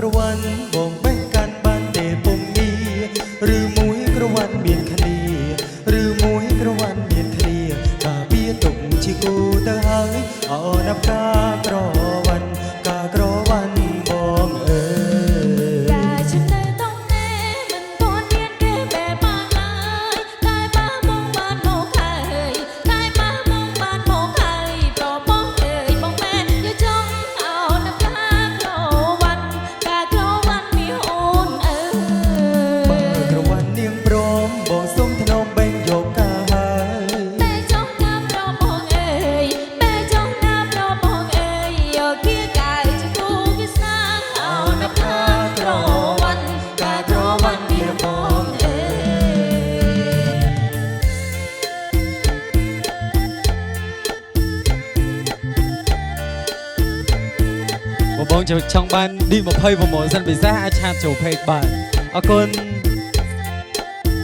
ក្រវ៉ាន់បងបេះកាន់បានទេពុំនីឬមួយក្រវ៉ាន់មានគ្នាឬមួយក្រវ៉ាន់មានគ្នាការពារទុកជាគូទៅហើយអរណាប់ការក្រវ៉ាន់ការក្រវ៉ាន់បងអើយតែฉันនៅต้องណែមិនទាន់មានគេបែបបានឡើយតែបើមកបានមកហើយតែបើមកបានមកហើយប្របងអើយបងមែនយកចង់អោនណាប់ការក្រវ៉ាន់ការក្រវ៉ាន់មានអូនអើយបើក្រវ៉ាន់នាងព្រមបងសុំធ្នមបេងយកការហើយតែចង់ណាប់ប្របងអើយតែចង់ណាប់ប្របងអើយយកគៀកាយជាគូវាស្នាអោនណាប់ការក្រវ៉ាន់ការក្រវ៉ាន់មានបងអើយបងចង់បានD26 សិនពិសេសអាចឆាតចូល page បានអរគុណ